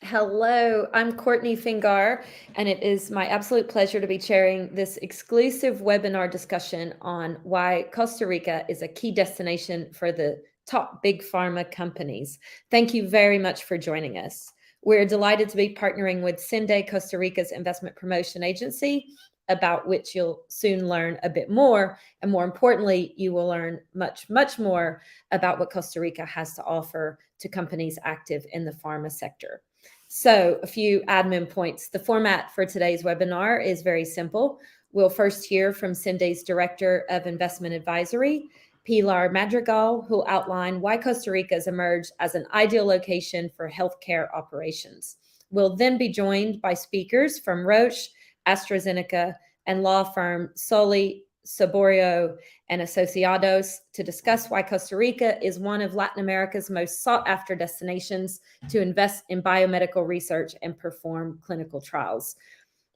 Hello, I'm Courtney Fingar, and it is my absolute pleasure to be chairing this exclusive webinar discussion on why Costa Rica is a key destination for the top big pharma companies. Thank you very much for joining us. We're delighted to be partnering with Cinde, Costa Rica's investment promotion agency, about which you'll soon learn a bit more. And more importantly, you will learn much, much more about what Costa Rica has to offer to companies active in the pharma sector. So a few admin points. The format for today's webinar is very simple. We'll first hear from Cinde's Director of Investment Advisory, Pilar Madrigal, who'll outline why Costa Rica has emerged as an ideal location for healthcare operations. We'll then be joined by speakers from Roche, AstraZeneca, and law firm Soli, Saborio, and Asociados to discuss why Costa Rica is one of Latin America's most sought-after destinations to invest in biomedical research and perform clinical trials.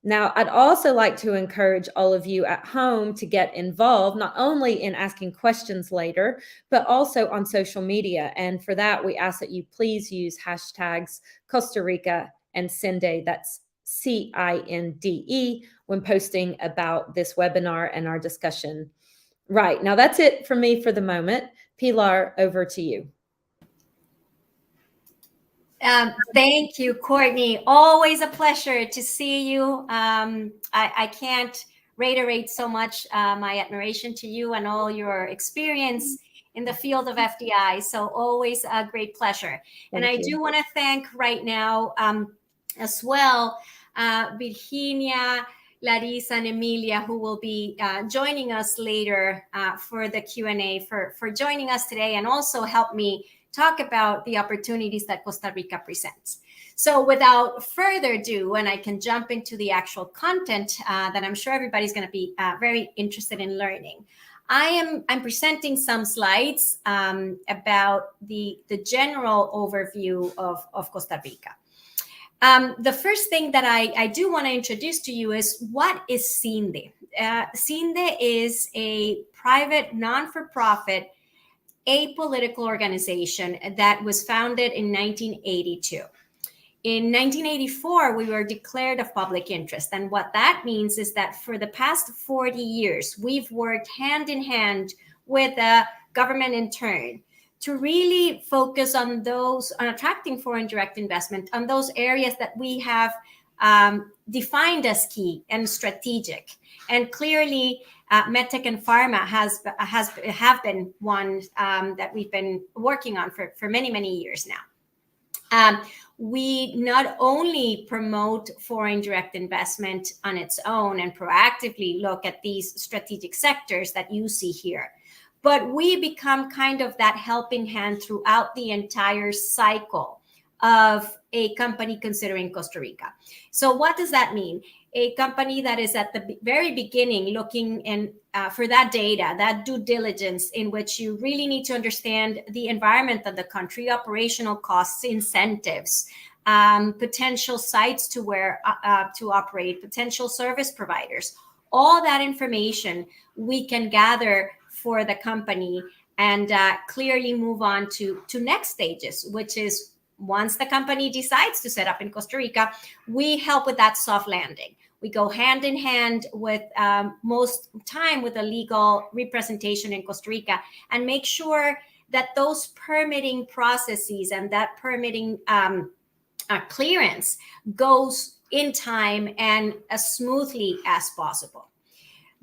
Now, I'd also like to encourage all of you at home to get involved, not only in asking questions later, but also on social media. And for that, we ask that you please use hashtags Costa Rica and Cinde, that's CINDE, when posting about this webinar and our discussion. Right, now that's it from me for the moment. Pilar, over to you. Thank you, Courtney. Always a pleasure to see you. I can't reiterate so much my admiration to you and all your experience in the field of FDI. So always a great pleasure. And I do want to thank right now as well Virginia, Larissa, and Emilia, who will be joining us later for the Q&A, for joining us today and also help me talk about the opportunities that Costa Rica presents. So without further ado, and I can jump into the actual content that I'm sure everybody's going to be very interested in learning. I'm presenting some slides about the general overview of Costa Rica. The first thing that I do want to introduce to you is what is Cinde? Cinde is a private, non-for-profit, apolitical organization that was founded in 1982. In 1984, we were declared of public interest. And what that means is that for the past 40 years, we've worked hand in hand with the government in turn to really focus on attracting foreign direct investment, on those areas that we have defined as key and strategic. And clearly, medtech and pharma have been one that we've been working on for many, many years now. We not only promote foreign direct investment on its own and proactively look at these strategic sectors that you see here, but we become kind of that helping hand throughout the entire cycle of a company considering Costa Rica. So what does that mean? A company that is at the very beginning looking for that data, that due diligence, in which you really need to understand the environment of the country, operational costs, incentives, potential sites to operate, potential service providers. All that information we can gather for the company and clearly move on to next stages, which is once the company decides to set up in Costa Rica, we help with that soft landing. We go hand in hand with most time with a legal representation in Costa Rica and make sure that those permitting processes and that permitting clearance goes in time and as smoothly as possible.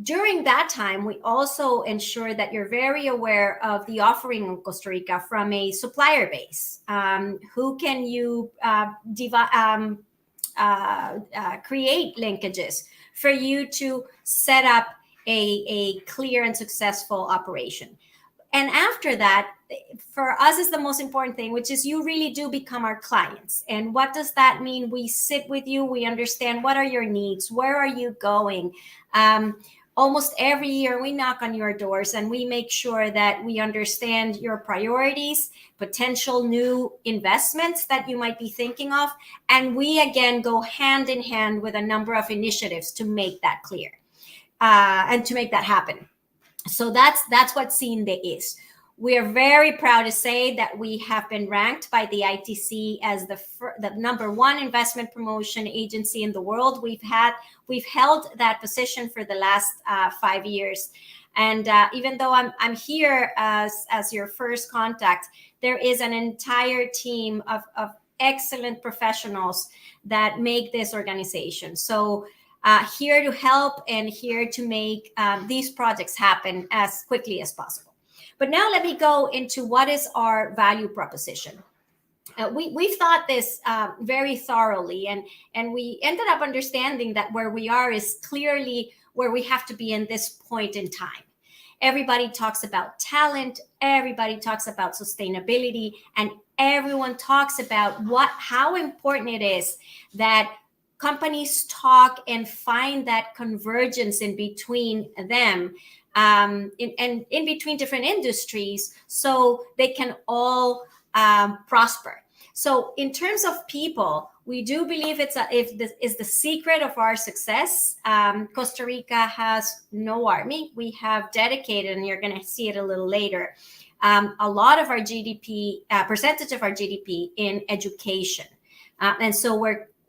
During that time, we also ensure that you're very aware of the offering in Costa Rica from a supplier base. Who can you create linkages for you to set up a clear and successful operation? And after that, for us is the most important thing, which is you really do become our clients. And what does that mean? We sit with you, we understand what are your needs, where are you going? Almost every year we knock on your doors and we make sure that we understand your priorities, potential new investments that you might be thinking of. And we again go hand in hand with a number of initiatives to make that clear and to make that happen. So that's what Cinde is. We are very proud to say that we have been ranked by the ITC as the #1 investment promotion agency in the world. We've held that position for the last 5 years. And even though I'm here as your first contact, there is an entire team of excellent professionals that make this organization. So here to help and here to make these projects happen as quickly as possible. But now let me go into what is our value proposition. We've thought this very thoroughly, and we ended up understanding that where we are is clearly where we have to be in this point in time. Everybody talks about talent, everybody talks about sustainability, and everyone talks about how important it is that companies talk and find that convergence in between them. And in between different industries, so they can all prosper. So in terms of people, we do believe this is the secret of our success. Costa Rica has no army. We have dedicated, and you're going to see it a little later, a lot of our GDP, percentage of our GDP in education. And so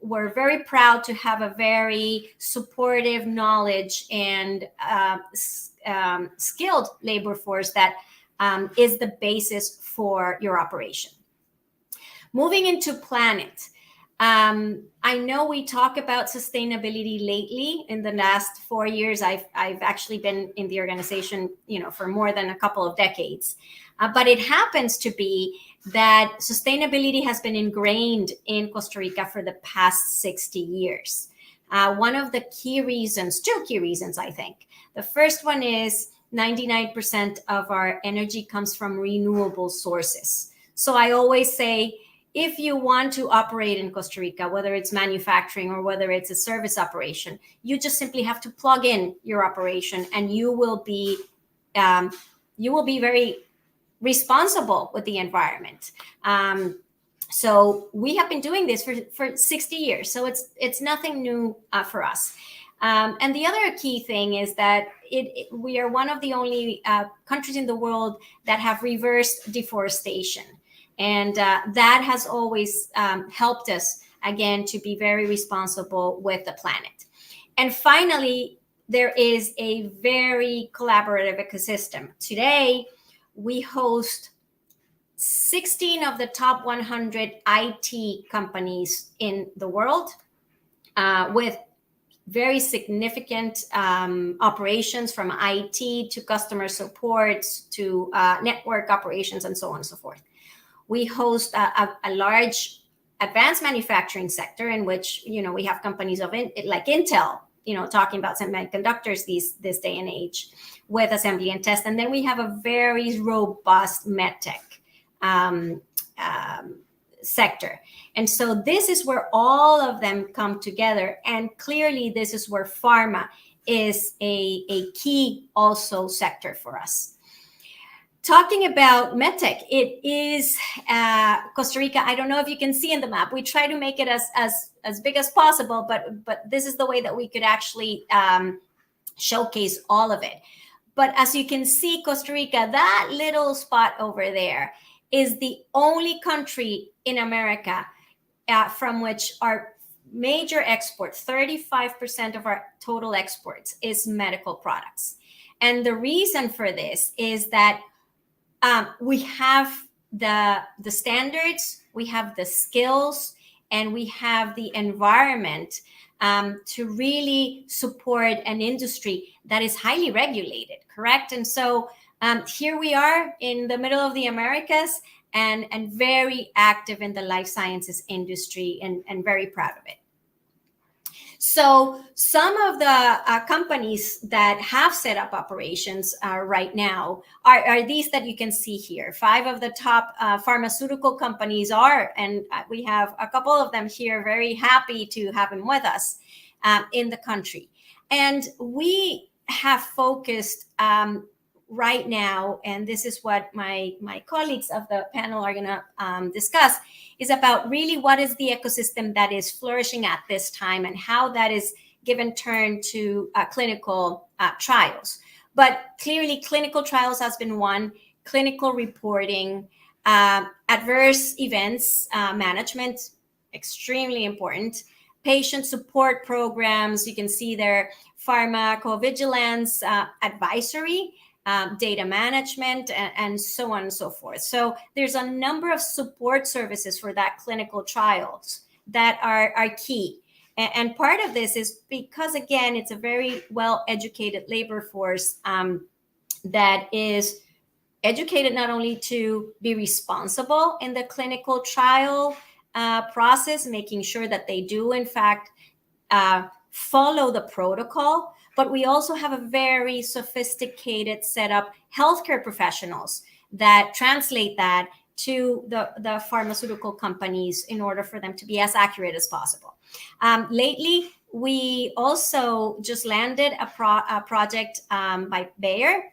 we're very proud to have a very supportive, knowledge and skilled labor force that is the basis for your operation. Moving into planet. I know we talk about sustainability lately. In the last 4 years, I've actually been in the organization, for more than a couple of decades. But it happens to be that sustainability has been ingrained in Costa Rica for the past 60 years. One of the key reasons, 2 key reasons, I think. The first one is 99% of our energy comes from renewable sources. So I always say, if you want to operate in Costa Rica, whether it's manufacturing or whether it's a service operation, you just simply have to plug in your operation, and you will be very responsible with the environment. So we have been doing this for 60 years. So it's nothing new for us. And the other key thing is that we are one of the only countries in the world that have reversed deforestation. And that has always helped us, again, to be very responsible with the planet. And finally, there is a very collaborative ecosystem. Today, we host 16 of the top 100 IT companies in the world with very significant operations, from IT to customer support to network operations and so on and so forth. We host a large advanced manufacturing sector in which, we have companies like Intel, talking about semiconductors this day and age with assembly and test. And then we have a very robust medtech sector. And so this is where all of them come together. And clearly, this is where pharma is a key also sector for us. Talking about medtech, it is Costa Rica. I don't know if you can see in the map. We try to make it as big as possible, but this is the way that we could actually showcase all of it. But as you can see, Costa Rica, that little spot over there, is the only country in America from which our major export, 35% of our total exports, is medical products. And the reason for this is that we have the standards, we have the skills, and we have the environment to really support an industry that is highly regulated, correct? And so here we are in the middle of the Americas and very active in the life sciences industry and very proud of it. So some of the companies that have set up operations right now are these that you can see here. 5 of the top pharmaceutical companies are, and we have a couple of them here, very happy to have them with us in the country. And we have focused right now, and this is what my colleagues of the panel are going to discuss, is about really what is the ecosystem that is flourishing at this time and how that is given turn to clinical trials. But clearly, clinical trials has been one. clinical reporting, adverse events management, extremely important, patient support programs. You can see there pharmacovigilance, advisory, data management, and so on and so forth. So there's a number of support services for that clinical trials that are key. And part of this is because, again, it's a very well-educated labor force that is educated not only to be responsible in the clinical trial process, making sure that they do, in fact, follow the protocol, but we also have a very sophisticated set of healthcare professionals that translate that to the pharmaceutical companies in order for them to be as accurate as possible. Lately, we also just landed a project by Bayer.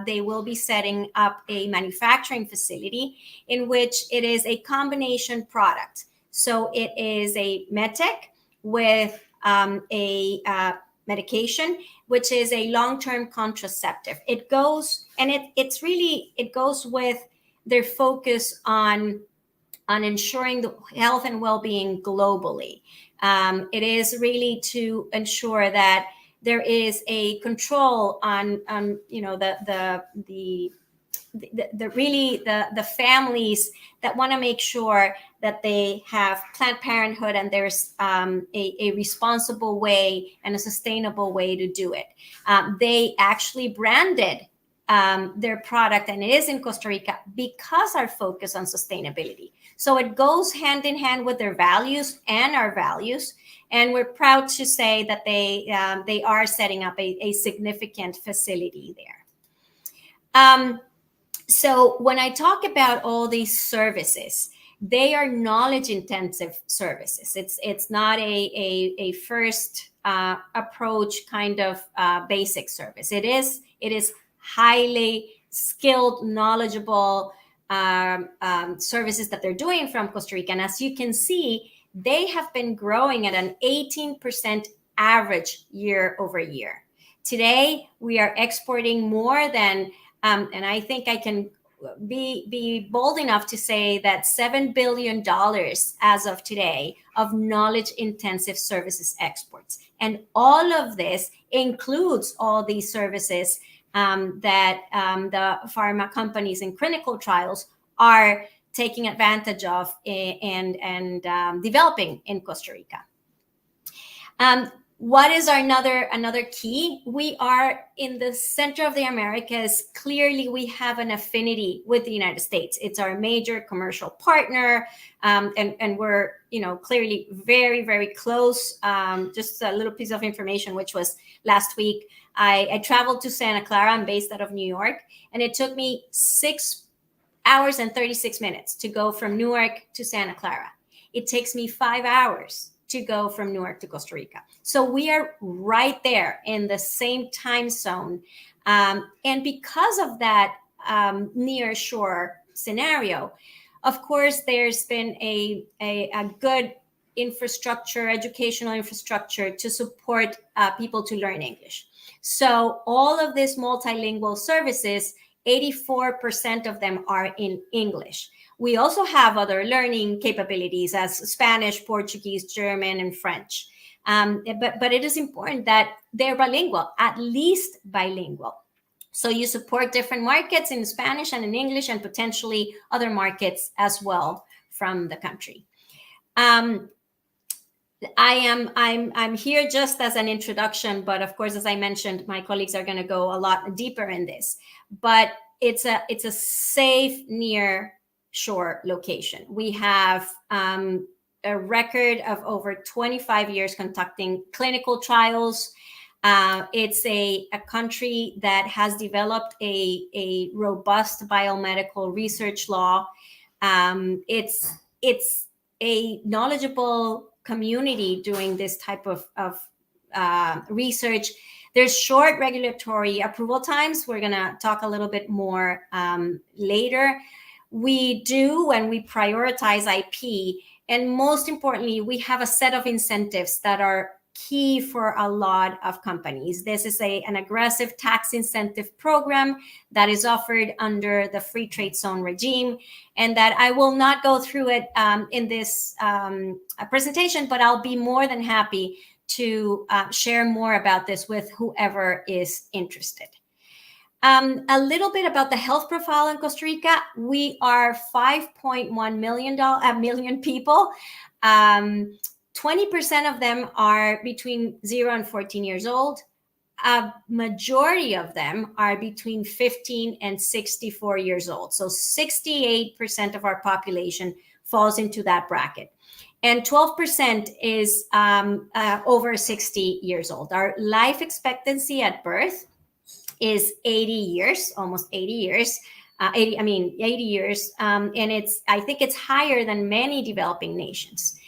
They will be setting up a manufacturing facility in which it is a combination product. So it is a medtech with a medication, which is a long-term contraceptive. It goes, and it goes with their focus on ensuring the health and well-being globally. It is really to ensure that there is a control on the families that want to make sure that they have Planned Parenthood and there's a responsible way and a sustainable way to do it. They actually branded their product, and it is in Costa Rica because our focus on sustainability. So it goes hand in hand with their values and our values. And we're proud to say that they are setting up a significant facility there. So when I talk about all these services, they are knowledge intensive services. It's not a first approach kind of basic service. It is highly skilled, knowledgeable services that they're doing from Costa Rica. And as you can see, they have been growing at an 18% average year over year. Today, we are exporting more than, and I think I can be bold enough to say that $7 billion as of today of knowledge-intensive services exports. And all of this includes all these services that the pharma companies in clinical trials are taking advantage of and developing in Costa Rica. What is another key? We are in the center of the Americas. Clearly, we have an affinity with the United States. It's our major commercial partner, and we're clearly very, very close. Just a little piece of information, which was last week. I traveled to Santa Clara. I'm based out of New York, and it took me 6 hours and 36 minutes to go from Newark to Santa Clara. It takes me 5 hours to go from Newark to Costa Rica. So we are right there in the same time zone. And because of that near shore scenario, of course, there's been a good infrastructure, educational infrastructure to support people to learn English. So all of these multilingual services, 84% of them are in English. We also have other learning capabilities as Spanish, Portuguese, German, and French. But it is important that they're bilingual, at least bilingual. So you support different markets in Spanish and in English, and potentially other markets as well from the country. I'm here just as an introduction, but of course, as I mentioned, my colleagues are going to go a lot deeper in this. But it's a safe near shore location. We have a record of over 25 years conducting clinical trials. It's a country that has developed a robust biomedical research law. It's a knowledgeable community doing this type of research. There's short regulatory approval times. We're going to talk a little bit more later. We do, when we prioritize IP, and most importantly, we have a set of incentives that are key for a lot of companies. This is an aggressive tax incentive program that is offered under the free trade zone regime, and that I will not go through it in this presentation, but I'll be more than happy to share more about this with whoever is interested. A little bit about the health profile in Costa Rica. We are 5.1 million people. 20% of them are between 0 and 14 years old. A majority of them are between 15 and 64 years old. So 68% of our population falls into that bracket. And 12% is over 60 years old. Our life expectancy at birth is 80 years, almost 80 years. 80 years. And I think it's higher than many developing nations.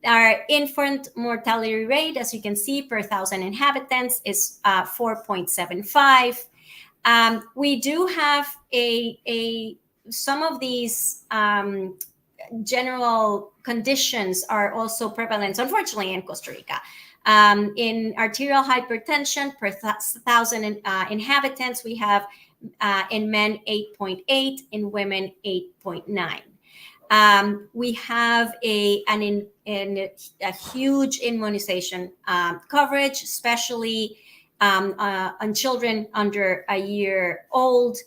Our infant mortality rate, as you can see, per 1,000 inhabitants is 4.75. We do have some of these general conditions are also prevalent, unfortunately, in Costa Rica. In arterial hypertension per 1,000 inhabitants, we have in men 8.8, in women 8.9. We have a huge immunization coverage, especially on children under a year old.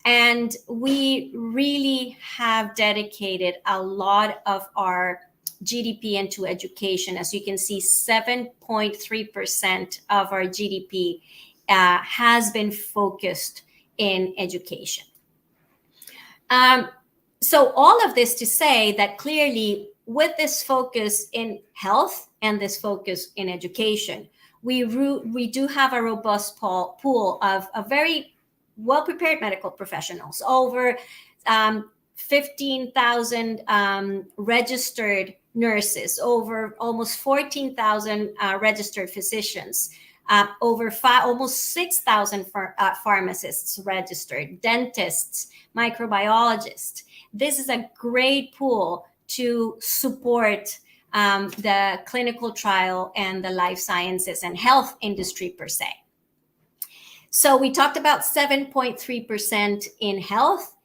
And we really have dedicated a lot of our GDP into education. As you can see, 7.3% of our GDP has been focused in education. So all of this to say that clearly with this focus in health and this focus in education, we do have a robust pool of very well-prepared medical professionals, over 15,000 registered nurses, over almost 14,000 registered physicians, almost 6,000 pharmacists registered, dentists, microbiologists. This is a great pool to support the clinical trial and the life sciences and health industry per se. So we talked about 7.3% in health.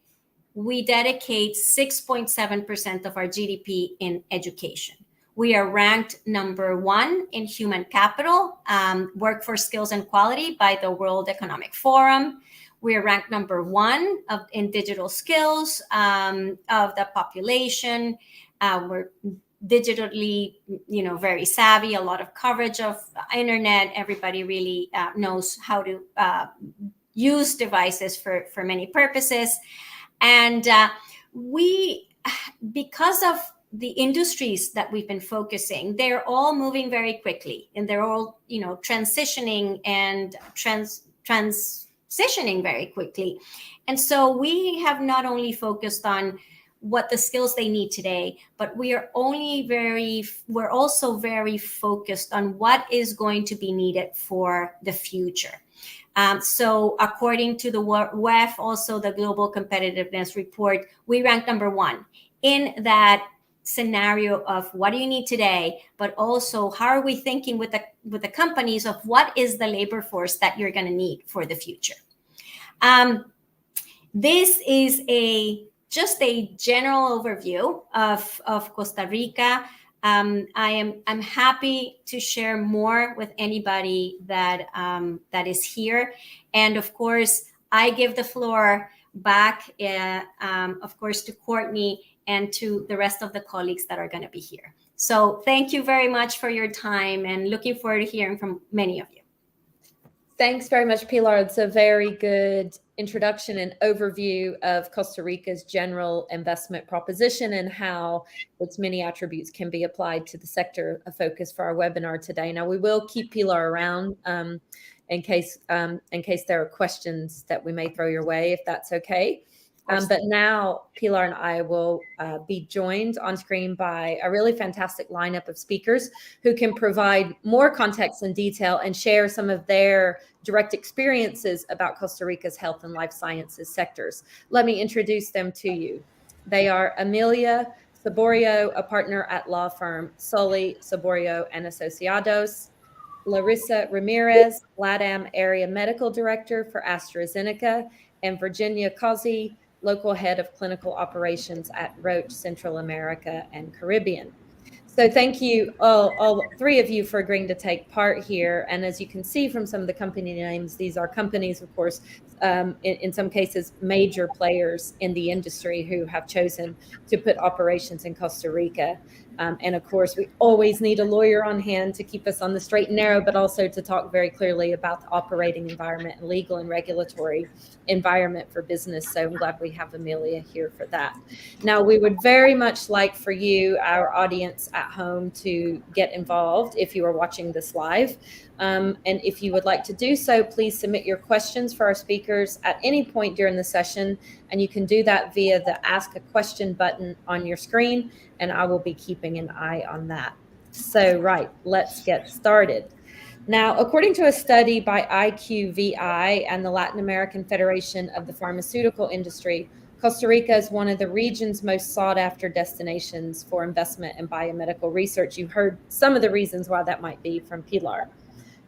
We dedicate 6.7% of our GDP in education. We are ranked number 1 in human capital, workforce skills and quality by the World Economic Forum. We are ranked number 1 in digital skills of the population. We're digitally, very savvy, a lot of coverage of internet. Everybody really knows how to use devices for many purposes. And because of the industries that we've been focusing, they're all moving very quickly, and they're all, transitioning and transitioning very quickly. And so we have not only focused on what the skills they need today, but we're also very focused on what is going to be needed for the future. So according to the WEF, also the Global Competitiveness Report, we rank number 1 in that scenario of what do you need today, but also how are we thinking with the companies of what is the labor force that you're going to need for the future. This is just a general overview of Costa Rica. I'm happy to share more with anybody that is here. And of course, I give the floor back, of course, to Courtney and to the rest of the colleagues that are going to be here. So thank you very much for your time, and looking forward to hearing from many of you. Thanks very much, Pilar. It's a very good introduction and overview of Costa Rica's general investment proposition and how its many attributes can be applied to the sector of focus for our webinar today. Now, we will keep Pilar around in case there are questions that we may throw your way, if that's okay. But now Pilar and I will be joined on screen by a really fantastic lineup of speakers who can provide more context and detail and share some of their direct experiences about Costa Rica's health and life sciences sectors. Let me introduce them to you. They are Amelia Saborio, a partner at law firm Soli, Saborio and Asociados, Larissa Ramirez, LATAM Area Medical Director for AstraZeneca, and Virginia Causey, Local Head of Clinical Operations at Roche Central America and Caribbean. So thank you, all three of you, for agreeing to take part here. And as you can see from some of the company names, these are companies, of course, in some cases, major players in the industry who have chosen to put operations in Costa Rica. And of course, we always need a lawyer on hand to keep us on the straight and narrow, but also to talk very clearly about the operating environment and legal and regulatory environment for business. So I'm glad we have Amelia here for that. Now, we would very much like for you, our audience at home, to get involved if you are watching this live. And if you would like to do so, please submit your questions for our speakers at any point during the session. And you can do that via the Ask a Question button on your screen, and I will be keeping an eye on that. So, right, let's get started. Now, according to a study by IQVI and the Latin American Federation of the Pharmaceutical Industry, Costa Rica is one of the region's most sought after destinations for investment in biomedical research. You heard some of the reasons why that might be from Pilar.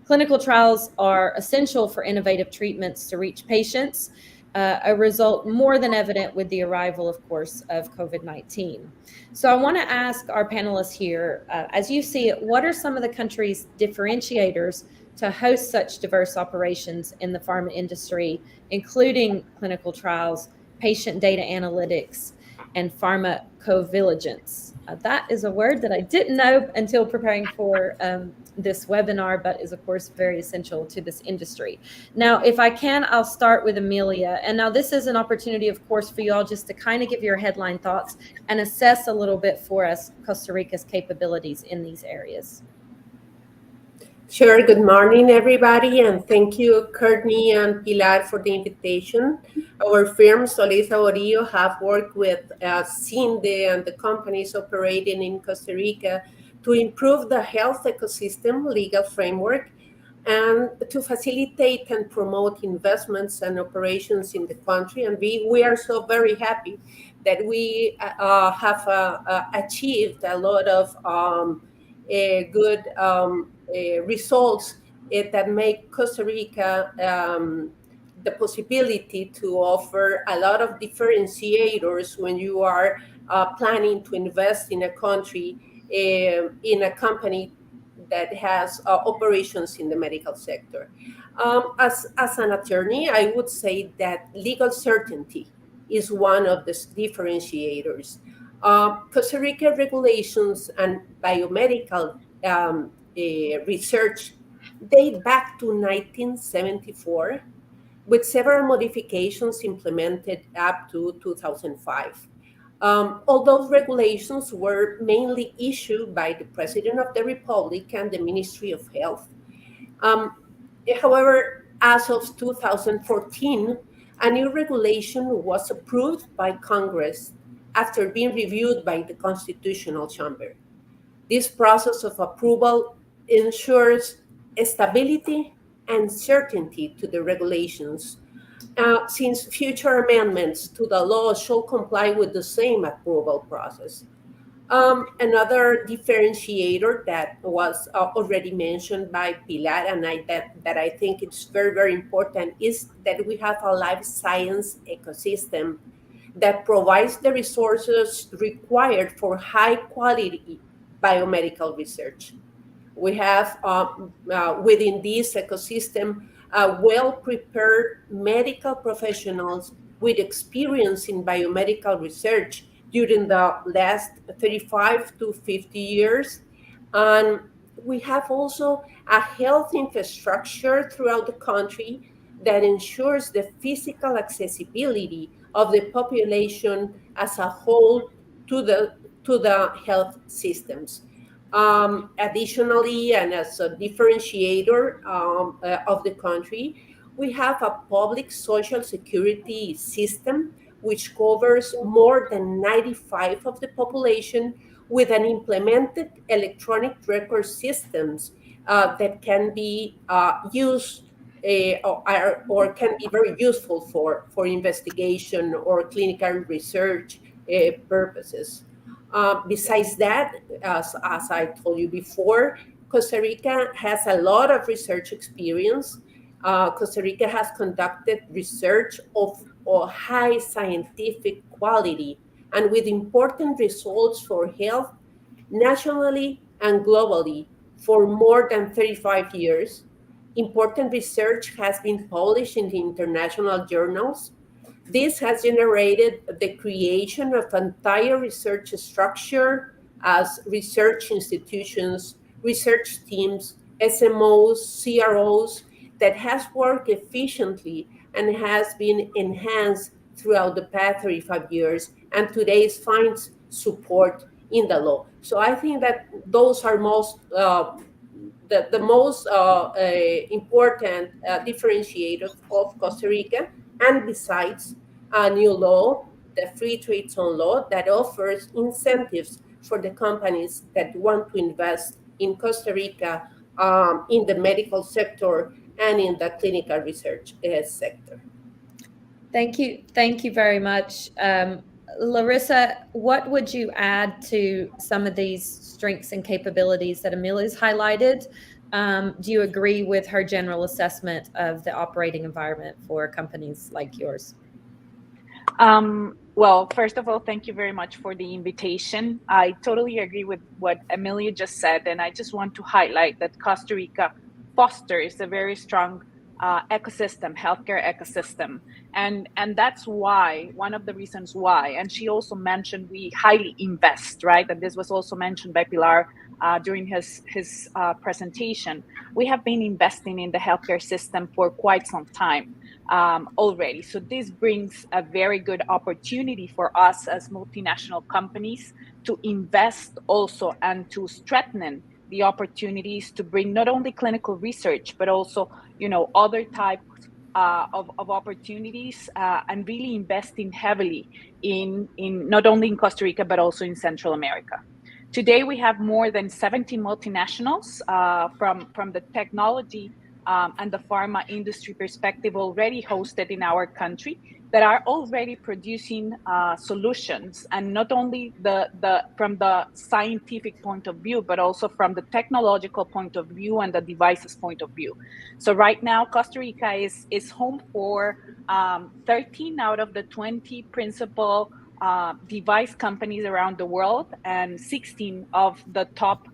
Clinical trials are essential for innovative treatments to reach patients, a result more than evident with the arrival, of course, of COVID-19. So I want to ask our panelists here, as you see it, what are some of the country's differentiators to host such diverse operations in the pharma industry, including clinical trials, patient data analytics, and pharmacovigilance? That is a word that I didn't know until preparing for this webinar, but is of course very essential to this industry. Now, if I can, I'll start with Amelia. And now this is an opportunity, of course, for you all just to kind of give your headline thoughts and assess a little bit for us Costa Rica's capabilities in these areas. Sure. Good morning, everybody, and thank you, Courtney and Pilar, for the invitation. Our firm, Solis Aborillo, have worked with Cinde and the companies operating in Costa Rica to improve the health ecosystem legal framework and to facilitate and promote investments and operations in the country. And we are so very happy that we have achieved a lot of good results that make Costa Rica the possibility to offer a lot of differentiators when you are planning to invest in a country, in a company that has operations in the medical sector. As an attorney, I would say that legal certainty is one of the differentiators. Costa Rica regulations and biomedical research date back to 1974, with several modifications implemented up to 2005. Although regulations were mainly issued by the President of the Republic and the Ministry of Health. However, as of 2014, a new regulation was approved by Congress after being reviewed by the Constitutional Chamber. This process of approval ensures stability and certainty to the regulations, since future amendments to the law shall comply with the same approval process. Another differentiator that was already mentioned by Pilar, and that I think it's very, very important, is that we have a life science ecosystem that provides the resources required for high quality biomedical research. We have within this ecosystem well-prepared medical professionals with experience in biomedical research during the last 35 to 50 years. And we have also a health infrastructure throughout the country that ensures the physical accessibility of the population as a whole to the health systems. Additionally, and as a differentiator of the country, we have a public social security system which covers more than 95% of the population, with an implemented electronic record systems that can be used or can be very useful for investigation or clinical research purposes. Besides that, as I told you before, Costa Rica has a lot of research experience. Costa Rica has conducted research of high scientific quality and with important results for health nationally and globally for more than 35 years. Important research has been published in the international journals. This has generated the creation of entire research structure as research institutions, research teams, SMOs, CROs that has worked efficiently and has been enhanced throughout the past 35 years and today finds support in the law. So I think that those are the most important differentiator of Costa Rica. And besides, a new law, the Free Trade Zone law, that offers incentives for the companies that want to invest in Costa Rica in the medical sector and in the clinical research sector. Thank you. Thank you very much. Larissa, what would you add to some of these strengths and capabilities that Amelia's highlighted? Do you agree with her general assessment of the operating environment for companies like yours? Well, first of all, thank you very much for the invitation. I totally agree with what Amelia just said, and I just want to highlight that Costa Rica fosters a very strong ecosystem, healthcare ecosystem, and that's why one of the reasons why. And she also mentioned we highly invest, right? And this was also mentioned by Pilar during his presentation. We have been investing in the healthcare system for quite some time already. So this brings a very good opportunity for us as multinational companies to invest also and to strengthen the opportunities to bring not only clinical research, but also, other types of opportunities and really investing heavily in not only in Costa Rica, but also in Central America. Today, we have more than 70 multinationals from the technology and the pharma industry perspective already hosted in our country that are already producing solutions, and not only from the scientific point of view, but also from the technological point of view and the devices point of view. So right now, Costa Rica is home for 13 out of the 20 principal device companies around the world, and 16 of the top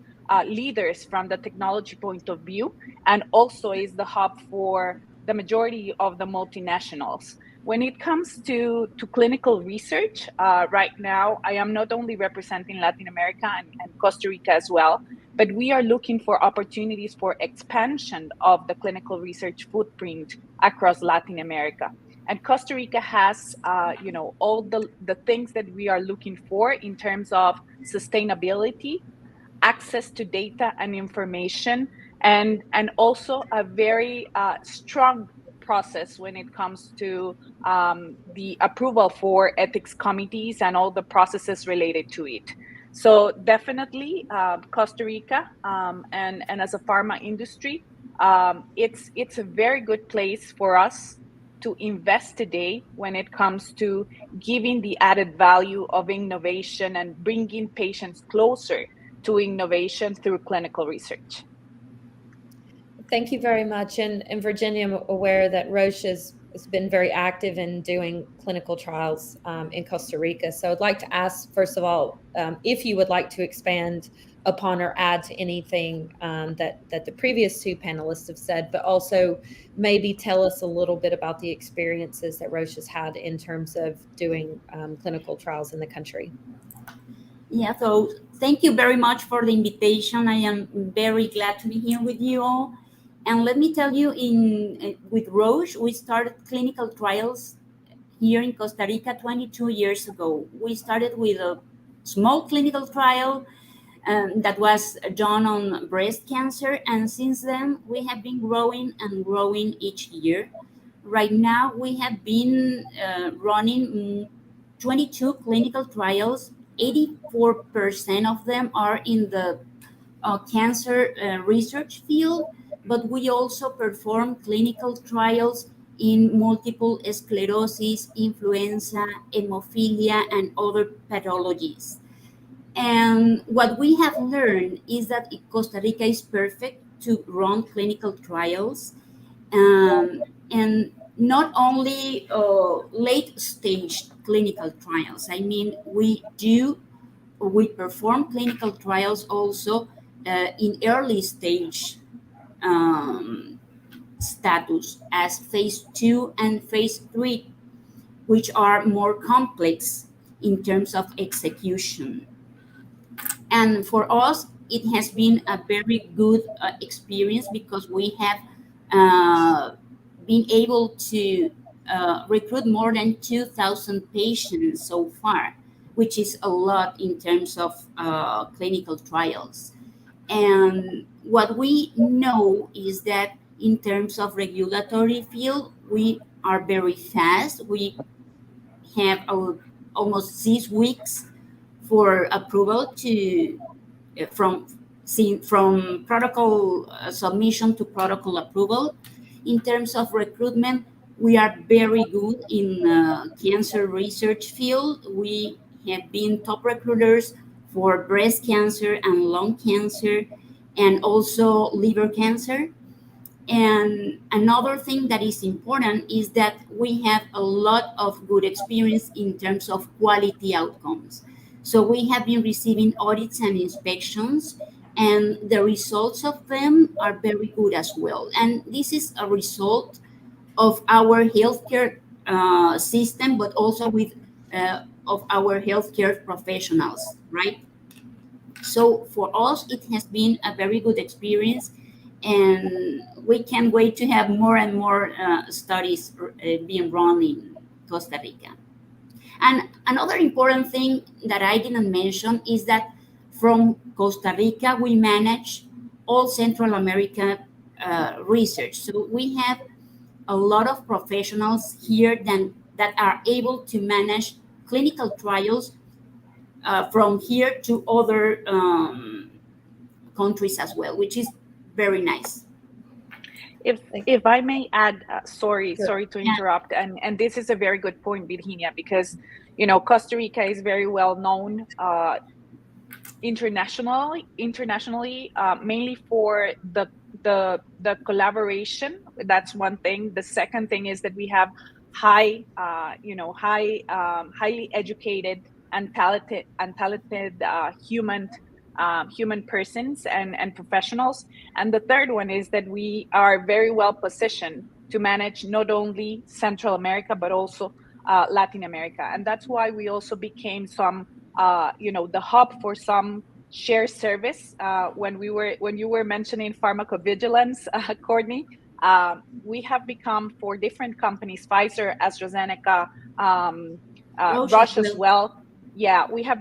leaders from the technology point of view, and also is the hub for the majority of the multinationals. When it comes to clinical research, right now, I am not only representing Latin America and Costa Rica as well, but we are looking for opportunities for expansion of the clinical research footprint across Latin America. And Costa Rica has, all the things that we are looking for in terms of sustainability, access to data and information, and also a very strong process when it comes to the approval for ethics committees and all the processes related to it. So definitely Costa Rica and as a pharma industry, it's a very good place for us to invest today when it comes to giving the added value of innovation and bringing patients closer to innovation through clinical research. Thank you very much. And Virginia, I'm aware that Roche has been very active in doing clinical trials in Costa Rica. So I'd like to ask, first of all, if you would like to expand upon or add to anything that the previous two panelists have said, but also maybe tell us a little bit about the experiences that Roche has had in terms of doing clinical trials in the country. Yeah, so thank you very much for the invitation. I am very glad to be here with you all. And let me tell you, with Roche, we started clinical trials here in Costa Rica 22 years ago. We started with a small clinical trial that was done on breast cancer. And since then, we have been growing and growing each year. Right now, we have been running 22 clinical trials. 84% of them are in the cancer research field, but we also perform clinical trials in multiple sclerosis, influenza, hemophilia, and other pathologies. And what we have learned is that Costa Rica is perfect to run clinical trials, and not only late stage clinical trials. I mean, we perform clinical trials also in early stage um, status as phase 2 and phase 3, which are more complex in terms of execution. And for us, it has been a very good experience because we have uh, been able to recruit more than 2,000 patients so far, which is a lot in terms of clinical trials. And what we know is that in terms of regulatory field, we are very fast. We have almost 6 weeks for approval to from protocol submission to protocol approval. In terms of recruitment, we are very good in cancer research field. We have been top recruiters for breast cancer and lung cancer, and also liver cancer. And another thing that is important is that we have a lot of good experience in terms of quality outcomes. So we have been receiving audits and inspections, and the results of them are very good as well. And this is a result of our healthcare system, but also with of our healthcare professionals, right? So for us, it has been a very good experience, and we can't wait to have more and more studies being run in Costa Rica. And another important thing that I didn't mention is that from Costa Rica, we manage all Central America research. So we have a lot of professionals here that are able to manage clinical trials from here to other countries as well, which is very nice. If I may add, sorry to Yeah. interrupt, and this is a very good point, Virginia, because Costa Rica is very well known internationally, mainly for the collaboration. That's one thing. The second thing is that we have highly educated and talented human persons and professionals. And the third one is that we are very well positioned to manage not only Central America but also Latin America, and that's why we also became the hub for some shared service. When you were mentioning pharmacovigilance, Courtney, we have become for different companies, Pfizer, AstraZeneca, Roche as well. Yeah, we have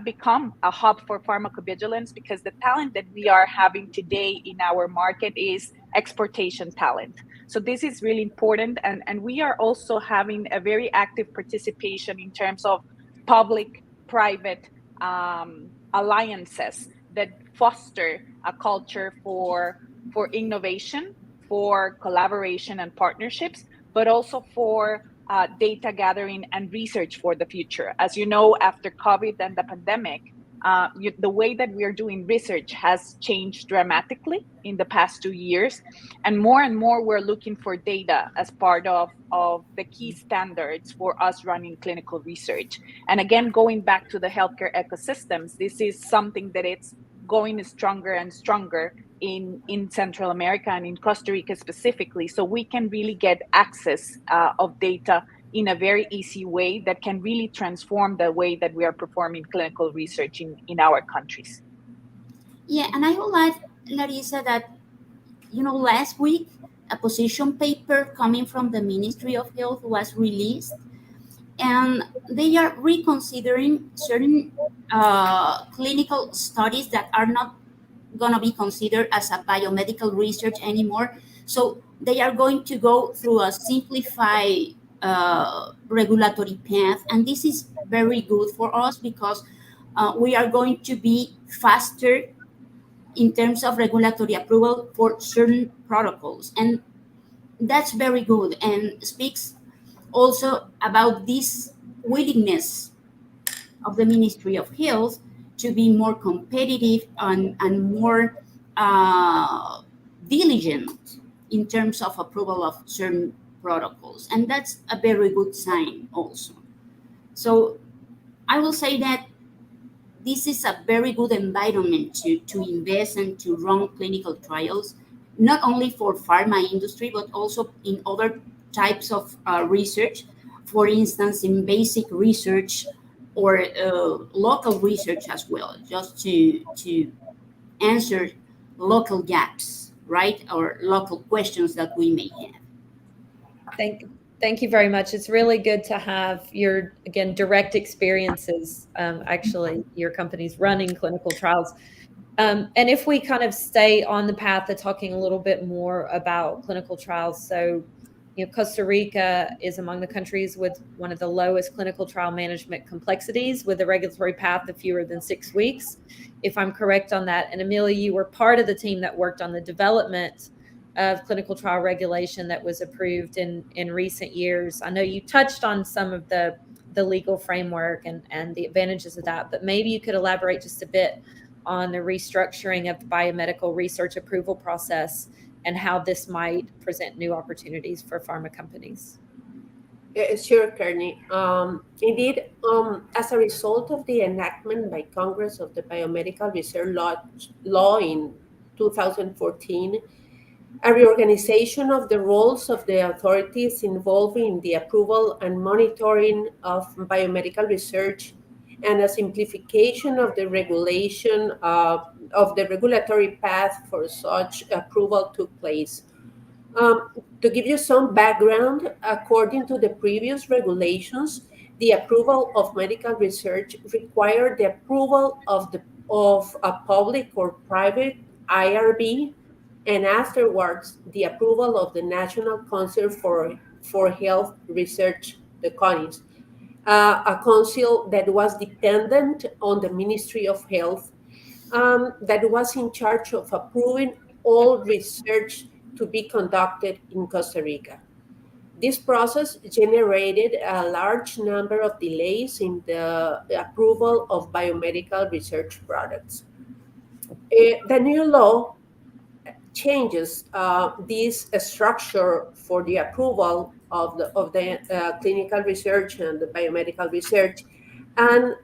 become a hub for pharmacovigilance because the talent that we are having today in our market is exportation talent. So this is really important, and we are also having a very active participation in terms of public-private alliances that foster a culture for innovation, for collaboration and partnerships, but also for data gathering and research for the future. As you know, after COVID and the pandemic, the way that we are doing research has changed dramatically in the past 2 years, and more we're looking for data as part of the key standards for us running clinical research. And again, going back to the healthcare ecosystems, this is something that it's going stronger and stronger in Central America and in Costa Rica specifically, so we can really get access of data in a very easy way that can really transform the way that we are performing clinical research in our countries. Yeah, and I would like, Larissa, that last week a position paper coming from the Ministry of Health was released, and they are reconsidering certain clinical studies that are not going to be considered as a biomedical research anymore. So they are going to go through a simplified regulatory path, and this is very good for us because we are going to be faster in terms of regulatory approval for certain protocols, and that's very good and speaks also about this willingness of the Ministry of Health to be more competitive and more diligent in terms of approval of certain protocols. And that's a very good sign also. So I will say that this is a very good environment to invest and to run clinical trials, not only for pharma industry, but also in other types of research. For instance, in basic research or local research as well, just to answer local gaps, right? Or local questions that we may have. Thank you very much. It's really good to have your, again, direct experiences. Actually, your company's running clinical trials. And if we kind of stay on the path of talking a little bit more about clinical trials, so Costa Rica is among the countries with one of the lowest clinical trial management complexities, with a regulatory path of fewer than 6 weeks, if I'm correct on that. And Amelia, you were part of the team that worked on the development of clinical trial regulation that was approved in recent years. I know you touched on some of the legal framework and the advantages of that, but maybe you could elaborate just a bit on the restructuring of the biomedical research approval process and how this might present new opportunities for pharma companies. Sure, Kearney. Indeed, as a result of the enactment by Congress of the Biomedical Research Law in 2014, a reorganization of the roles of the authorities involved in the approval and monitoring of biomedical research, and a simplification of the regulation of the regulatory path for such approval took place. To give you some background, according to the previous regulations, the approval of medical research required the approval of a public or private IRB, and afterwards the approval of the National Council for Health Research, the CONIS, a council that was dependent on the Ministry of Health, that was in charge of approving all research to be conducted in Costa Rica. This process generated a large number of delays in the approval of biomedical research products. The new law changes this structure for the approval of the clinical research and the biomedical research. And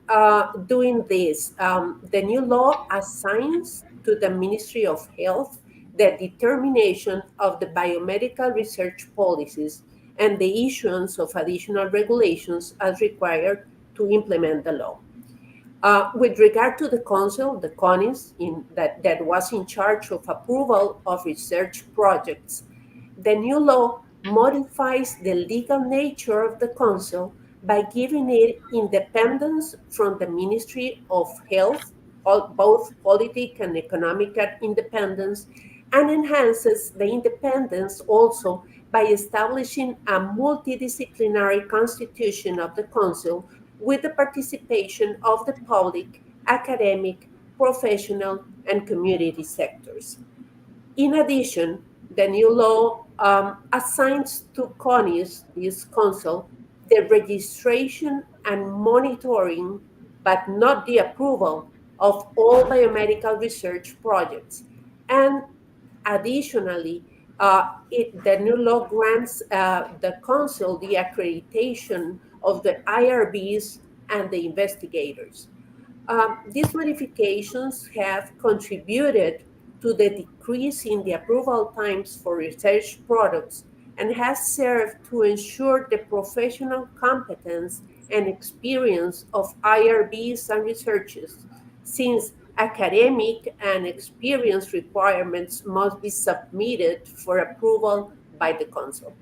doing this, the new law assigns to the Ministry of Health the determination of the biomedical research policies and the issuance of additional regulations as required to implement the law. With regard to the council, the CONIS, that was in charge of approval of research projects, the new law modifies the legal nature of the council by giving it independence from the Ministry of Health, both political and economic independence, and enhances the independence also by establishing a multidisciplinary constitution of the council with the participation of the public, academic, professional, and community sectors. In addition, the new law assigns to CONIS, this council, the registration and monitoring, but not the approval, of all biomedical research projects. And additionally, the new law grants the council the accreditation of the IRBs and the investigators. These modifications have contributed to the decrease in the approval times for research products and has served to ensure the professional competence and experience of IRBs and researchers, since academic and experience requirements must be submitted for approval by the council.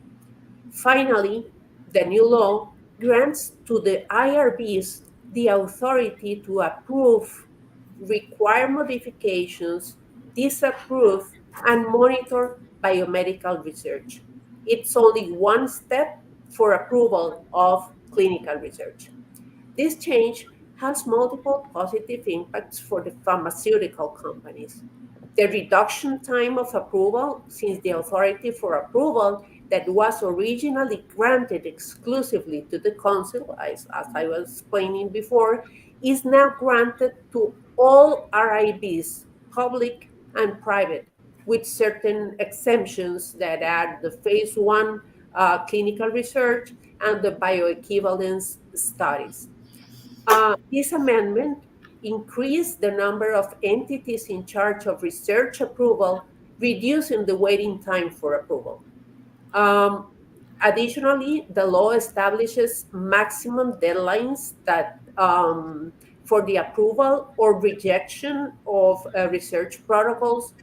Finally, the new law grants to the IRBs the authority to approve, require modifications, disapprove, and monitor biomedical research. It's only one step for approval of clinical research. This change has multiple positive impacts for the pharmaceutical companies. The reduction time of approval, since the authority for approval that was originally granted exclusively to the Council, as I was explaining before, is now granted to all RIBs, public and private, with certain exemptions that are the phase one clinical research and the bioequivalence studies. This amendment increased the number of entities in charge of research approval, reducing the waiting time for approval. Um, Additionally, the law establishes maximum deadlines that for the approval or rejection of research protocols,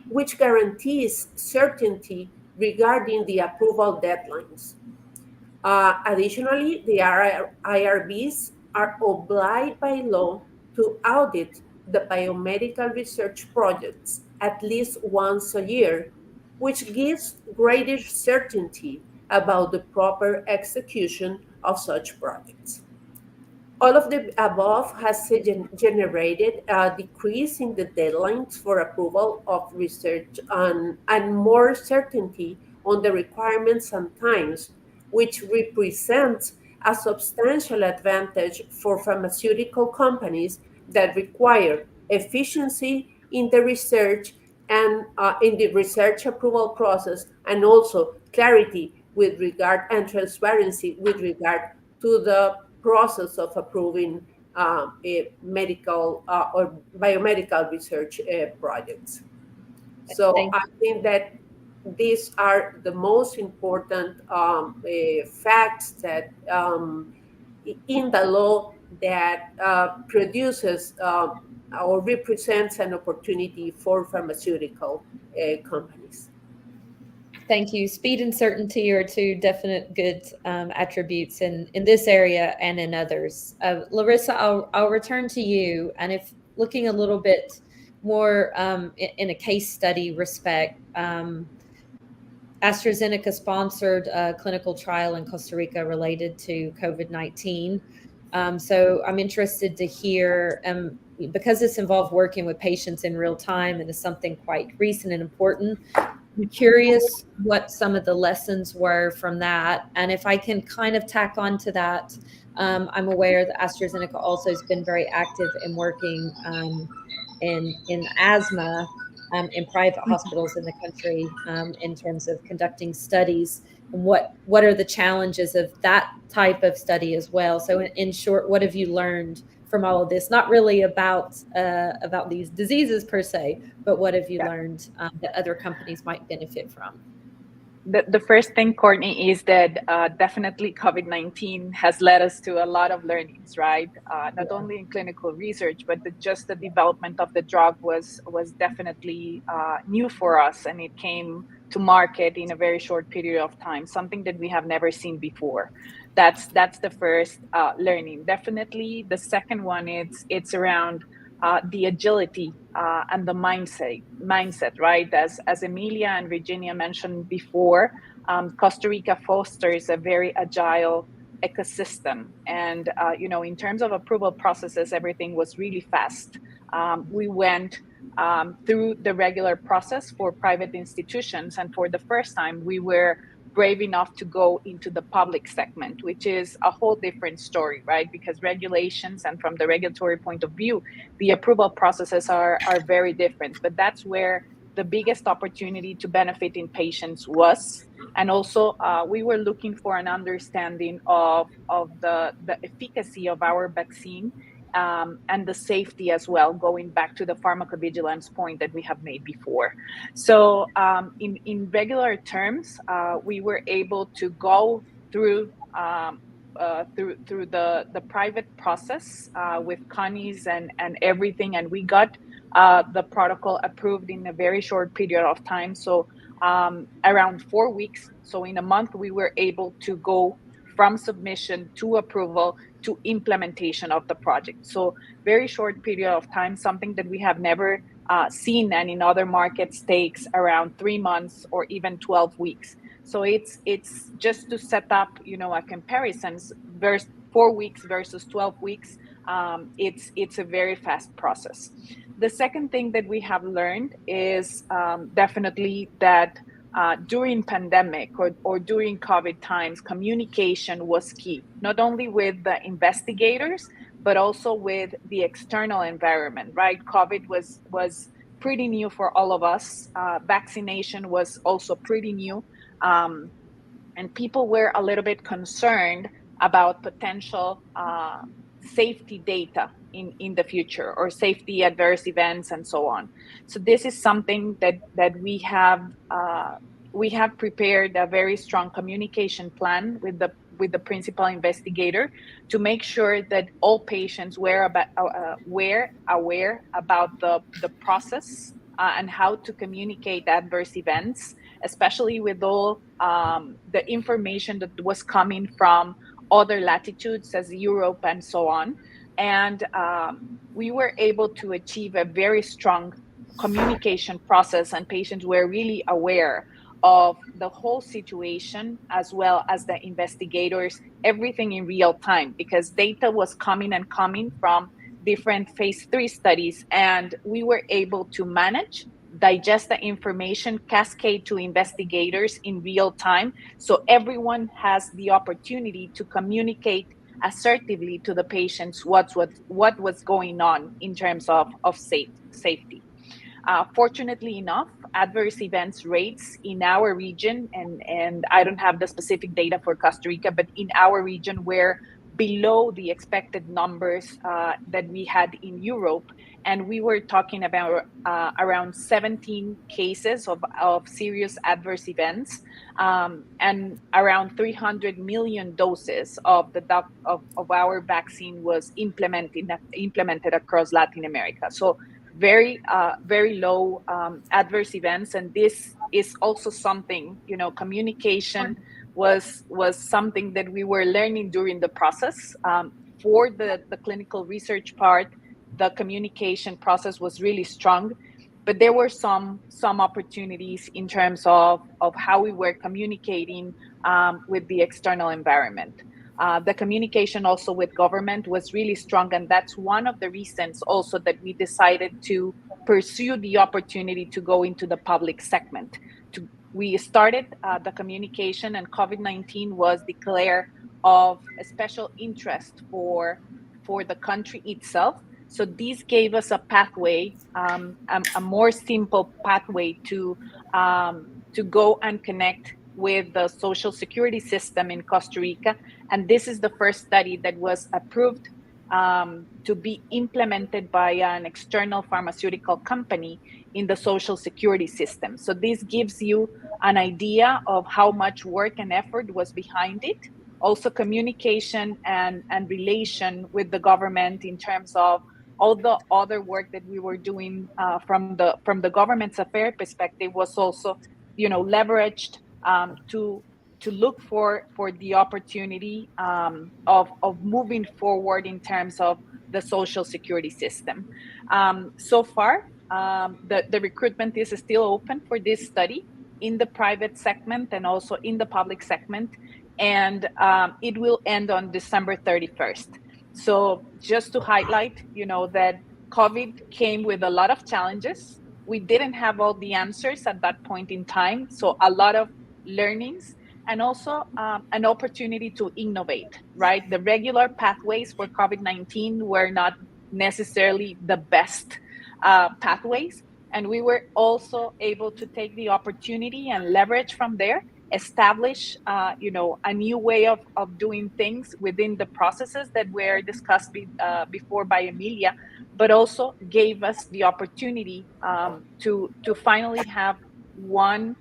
which guarantees certainty regarding the approval deadlines. Additionally, the IRBs are obliged by law to audit the biomedical research projects at least once a year, which gives greater certainty about the proper execution of such projects. All of the above has generated a decrease in the deadlines for approval of research and more certainty on the requirements and times, which represents a substantial advantage for pharmaceutical companies that require efficiency in the research and in the research approval process, and also clarity with regard and transparency with regard to the process of approving medical or biomedical research projects. So Thank I think that these are the most important facts that in the law that produces or represents an opportunity for pharmaceutical companies. Thank you. Speed and certainty are two definite good attributes in this area and in others. Larissa, I'll return to you. And if looking a little bit more in a case study respect, AstraZeneca sponsored a clinical trial in Costa Rica related to COVID-19. So I'm interested to hear, because this involved working with patients in real time and is something quite recent and important, I'm curious what some of the lessons were from that. And if I can kind of tack on to that, I'm aware that AstraZeneca also has been very active in working in asthma in private hospitals in the country in terms of conducting studies. And what are the challenges of that type of study as well? So in short, what have you learned from all of this? Not really about these diseases per se, but what have you learned that other companies might benefit from? The first thing, Courtney, is that definitely COVID-19 has led us to a lot of learnings, right? Not only in clinical research, but just the development of the drug was definitely new for us, and it came to market in a very short period of time, something that we have never seen before. That's the first learning. Definitely, the second one it's around the agility and the mindset, right? As Emilia and Virginia mentioned before, Costa Rica fosters a very agile ecosystem. And, in terms of approval processes, everything was really fast. We went through the regular process for private institutions. And for the first time, we were brave enough to go into the public segment, which is a whole different story, right? Because regulations and from the regulatory point of view, the approval processes are very different. But that's where the biggest opportunity to benefit in patients was. And also, we were looking for an understanding of the efficacy of our vaccine and the safety as well, going back to the pharmacovigilance point that we have made before. So in regular terms, we were able to go through the private process with Connie's and everything, and we got the protocol approved in a very short period of time. So around 4 weeks. So in a month, we were able to go from submission to approval to implementation of the project. So very short period of time, something that we have never seen, and in other markets takes around 3 months or even 12 weeks. So it's just to set up, a comparison versus 4 weeks versus 12 weeks. It's a very fast process. The second thing that we have learned is definitely that during pandemic or during COVID times, communication was key, not only with the investigators, but also with the external environment, right? COVID was pretty new for all of us. Vaccination was also pretty new. And people were a little bit concerned about potential safety data in the future, or safety adverse events and so on. So this is something that we have prepared a very strong communication plan with the principal investigator to make sure that all patients were aware about the process and how to communicate adverse events, especially with all the information that was coming from other latitudes as Europe and so on. And we were able to achieve a very strong communication process, and patients were really aware of the whole situation, as well as the investigators, everything in real time, because data was coming from different phase 3 studies, and we were able to manage, digest the information, cascade to investigators in real time, so everyone has the opportunity to communicate assertively to the patients what was going on in terms of safety. Fortunately enough, adverse events rates in our region, and I don't have the specific data for Costa Rica, but in our region were below the expected numbers that we had in Europe. And we were talking about around 17 cases of serious adverse events, and around 300 million doses of our vaccine was implemented across Latin America. So very low adverse events. And this is also something, communication was something that we were learning during the process. For the clinical research part, the communication process was really strong, but there were some opportunities in terms of how we were communicating with the external environment. The communication also with government was really strong, and that's one of the reasons also that we decided to pursue the opportunity to go into the public segment. We started the communication, and COVID-19 was declared of a special interest for the country itself. So this gave us a pathway, a more simple pathway to go and connect with the social security system in Costa Rica. And this is the first study that was approved to be implemented by an external pharmaceutical company in the social security system. So this gives you an idea of how much work and effort was behind it. Also communication and relation with the government in terms of all the other work that we were doing from the government's affair perspective was also, leveraged to look for the opportunity of moving forward in terms of the social security system. So far, the recruitment is still open for this study in the private segment and also in the public segment, and it will end on December 31st. So just to highlight, that COVID came with a lot of challenges. We didn't have all the answers at that point in time, so a lot of learnings, and also an opportunity to innovate, right? The regular pathways for COVID-19 were not necessarily the best pathways, and we were also able to take the opportunity and leverage from there, establish a new way of doing things within the processes that were discussed before by Emilia, but also gave us the opportunity to finally have one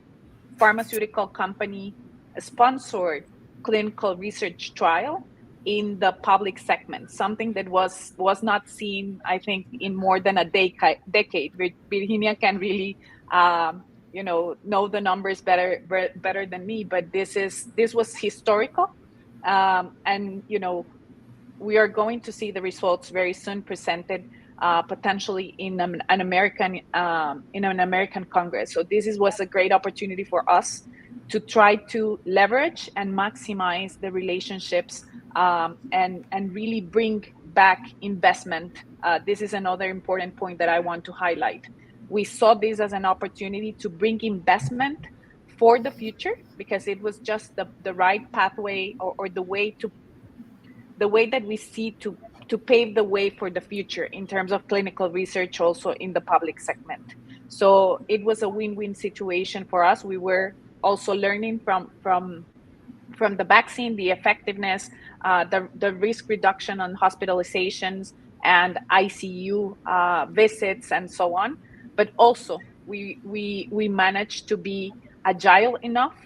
pharmaceutical company sponsored clinical research trial in the public segment, something that was not seen, I think, in more than a decade. Virginia can really know the numbers better than me, but this was historical, and we are going to see the results very soon presented, potentially in an American Congress. So this was a great opportunity for us to try to leverage and maximize the relationships, and really bring back investment. This is another important point that I want to highlight. We saw this as an opportunity to bring investment for the future, because it was just the right pathway, or the way that we see to pave the way for the future in terms of clinical research, also in the public segment. So it was a win-win situation for us. We were also learning from the vaccine, the effectiveness, the risk reduction on hospitalizations and ICU visits and so on. But also we managed to be agile enough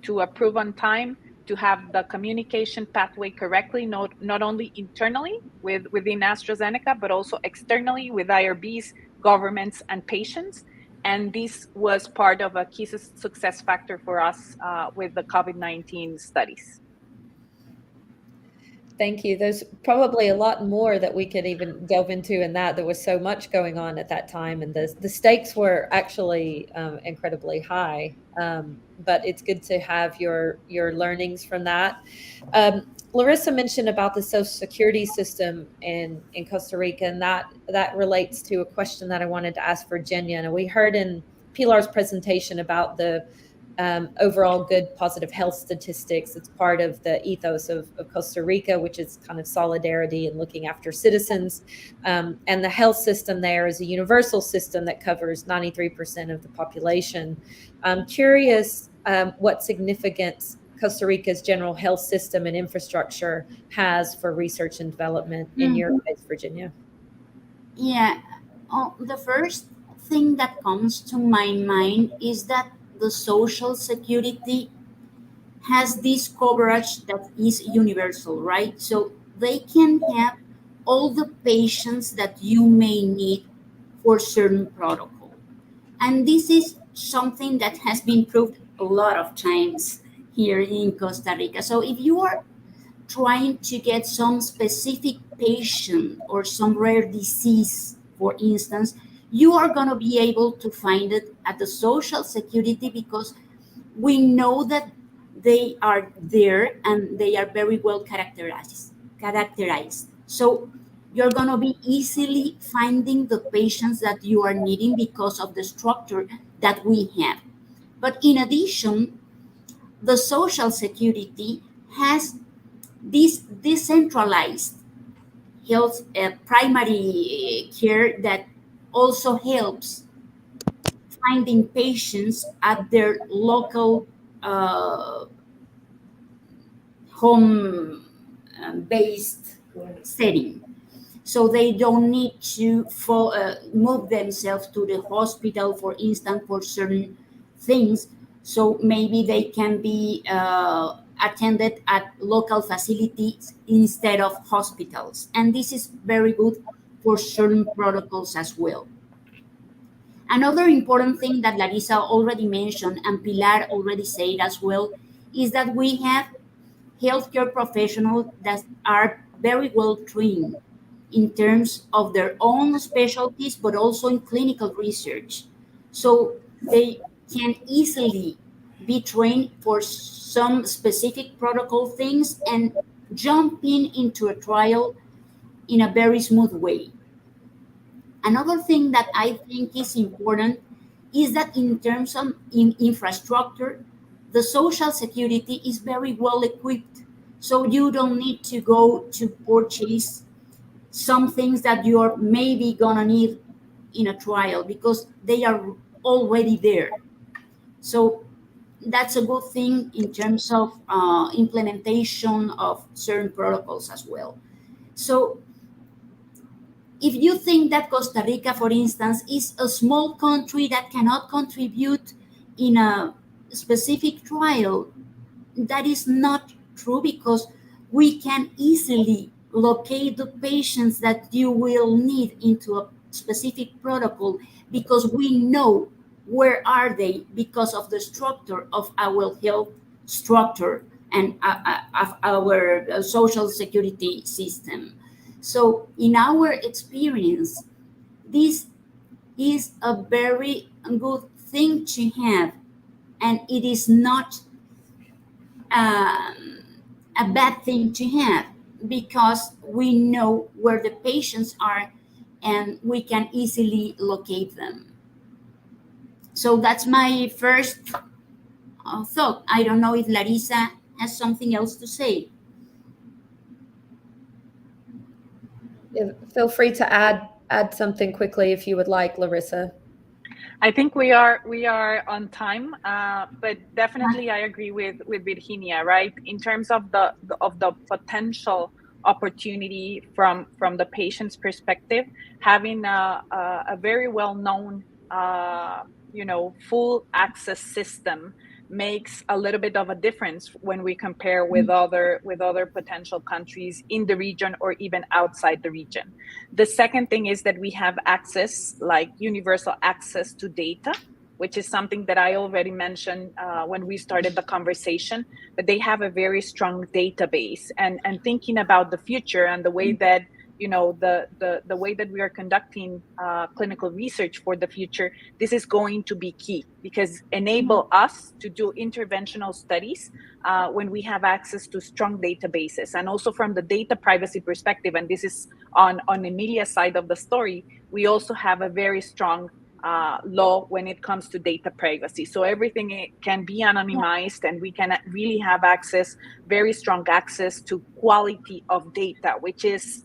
to approve on time, to have the communication pathway correctly, not only internally within AstraZeneca, but also externally with IRBs, governments, and patients. And this was part of a key success factor for us with the COVID-19 studies. Thank you. There's probably a lot more that we could even delve into in that. There was so much going on at that time, and the stakes were actually incredibly high. But it's good to have your learnings from that. Larissa mentioned about the Social Security system in Costa Rica, and that relates to a question that I wanted to ask Virginia. And we heard in Pilar's presentation about the overall good positive health statistics. It's part of the ethos of Costa Rica, which is kind of solidarity and looking after citizens. And the health system there is a universal system that covers 93% of the population. I'm curious what significance Costa Rica's general health system and infrastructure has for research and development in your eyes, Virginia. Yeah, the first thing that comes to my mind is that the Social Security has this coverage that is universal, right? So they can have all the patients that you may need for certain protocol. And this is something that has been proved a lot of times here in Costa Rica. So if you are trying to get some specific patient or some rare disease, for instance, you are going to be able to find it at the Social Security, because we know that they are there and they are very well characterized. So you're going to be easily finding the patients that you are needing because of the structure that we have. But in addition, the Social Security has this decentralized health primary care that also helps finding patients at their local home based setting. So they don't need to move themselves to the hospital, for instance, for certain things. So maybe they can be attended at local facilities instead of hospitals. And this is very good for certain protocols as well. Another important thing that Larissa already mentioned and Pilar already said as well is that we have healthcare professionals that are very well trained in terms of their own specialties, but also in clinical research. So they can easily be trained for some specific protocol things and jump into a trial in a very smooth way. Another thing that I think is important is that in terms of infrastructure, the Social Security is very well equipped. So you don't need to go to purchase some things that you're maybe gonna need in a trial, because they are already there. So that's a good thing in terms of implementation of certain protocols as well. So if you think that Costa Rica, for instance, is a small country that cannot contribute in a specific trial, that is not true, because we can easily locate the patients that you will need into a specific protocol, because we know where are they because of the structure of our health structure and of our social security system. So in our experience, this is a very good thing to have, and it is not a bad thing to have, because we know where the patients are and we can easily locate them. So that's my first thought. I don't know if Larissa has something else to say. Feel free to add something quickly if you would like, Larissa. I think we are on time, but definitely I agree with Virginia, right? In terms of the potential opportunity from the patient's perspective, having a very well known full access system makes a little bit of a difference when we compare with other potential countries in the region or even outside the region. The second thing is that we have access, like universal access to data, which is something that I already mentioned when we started the conversation, but they have a very strong database. And thinking about the future and the way that the way that we are conducting clinical research for the future, this is going to be key, because enable us to do interventional studies when we have access to strong databases. And also from the data privacy perspective, and this is on Emilia's side of the story, we also have a very strong law when it comes to data privacy. So everything can be anonymized, and we can really have access, very strong access to quality of data, which is,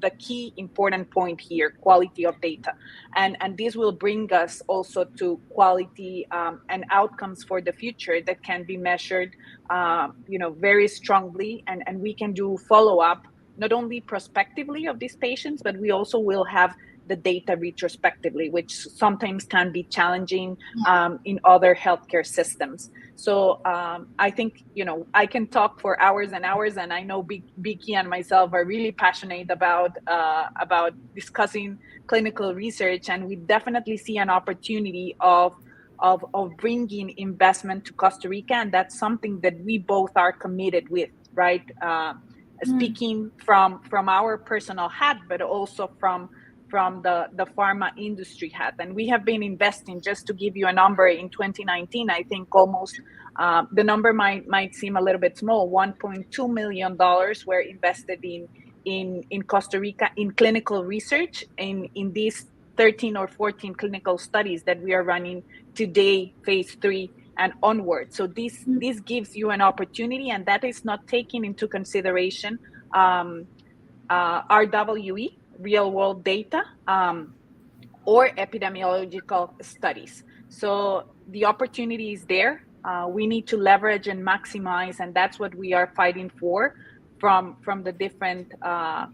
the key important point here, quality of data. And this will bring us also to quality and outcomes for the future that can be measured, very strongly. And we can do follow-up, not only prospectively of these patients, but we also will have the data retrospectively, which sometimes can be challenging in other healthcare systems. So I think, I can talk for hours and hours, and I know Vicky and myself are really passionate about discussing clinical research, and we definitely see an opportunity of bringing investment to Costa Rica, and that's something that we both are committed with, right? Speaking from our personal hat, but also from the pharma industry hat. And we have been investing, just to give you a number, in 2019, I think almost, the number might seem a little bit small, $1.2 million were invested in Costa Rica in clinical research in these 13 or 14 clinical studies that we are running today, phase 3 and onward. So this gives you an opportunity, and that is not taking into consideration RWE, real world data, or epidemiological studies. So the opportunity is there. We need to leverage and maximize, and that's what we are fighting for from the different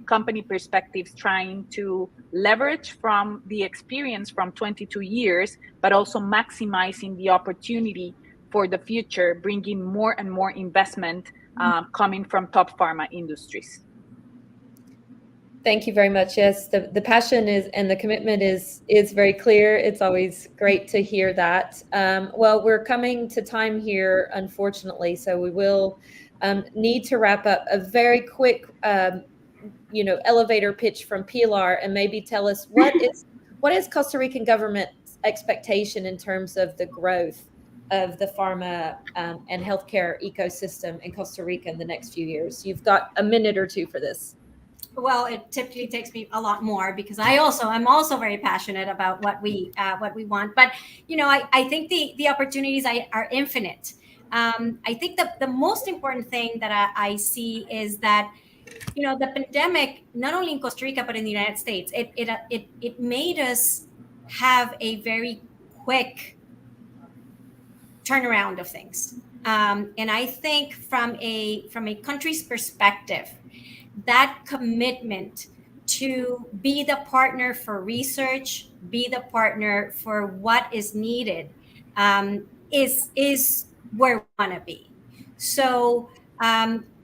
company perspectives, trying to leverage from the experience from 22 years, but also maximizing the opportunity for the future, bringing more and more investment coming from top pharma industries. Thank you very much. Yes, the passion is, and the commitment is very clear. It's always great to hear that. Well, we're coming to time here, unfortunately, so we will need to wrap up. A very quick, elevator pitch from Pilar, and maybe tell us what is Costa Rican government's expectation in terms of the growth of the pharma and healthcare ecosystem in Costa Rica in the next few years. You've got a minute or two for this. Well, it typically takes me a lot more, because I'm also very passionate about what we want. But I think the opportunities are infinite. I think the most important thing that I see is that the pandemic, not only in Costa Rica but in the United States, it made us have a very quick turnaround of things. And I think from a country's perspective, that commitment to be the partner for research, be the partner for what is needed, is where we want to be. So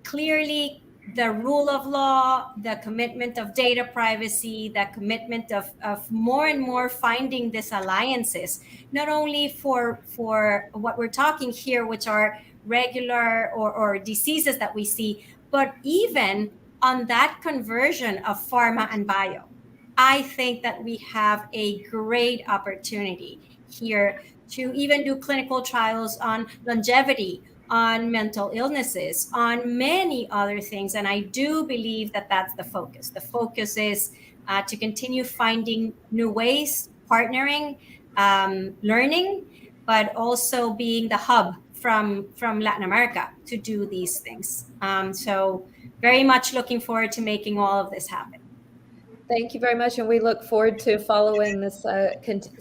clearly, the rule of law, the commitment of data privacy, the commitment of more and more finding these alliances, not only for what we're talking here, which are regular or diseases that we see, but even on that conversion of pharma and bio. I think that we have a great opportunity here to even do clinical trials on longevity, on mental illnesses, on many other things. And I do believe that that's the focus. The focus is to continue finding new ways, partnering, learning, but also being the hub from Latin America to do these things. So very much looking forward to making all of this happen. Thank you very much, and we look forward to following this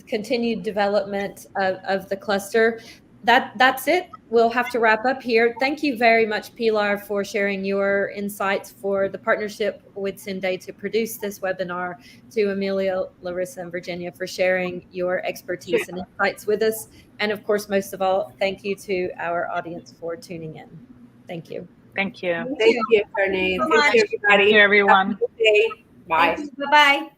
continued development of the cluster. That's it. We'll have to wrap up here. Thank you very much, Pilar, for sharing your insights, for the partnership with Cinde to produce this webinar, to Amelia, Larissa, and Virginia for sharing your expertise and insights with us. And of course, most of all, thank you to our audience for tuning in. Thank you. Thank you. Thank you, Courtney. so Thank you, everybody. Thank you, everyone. Have a good day. Bye. Bye-bye.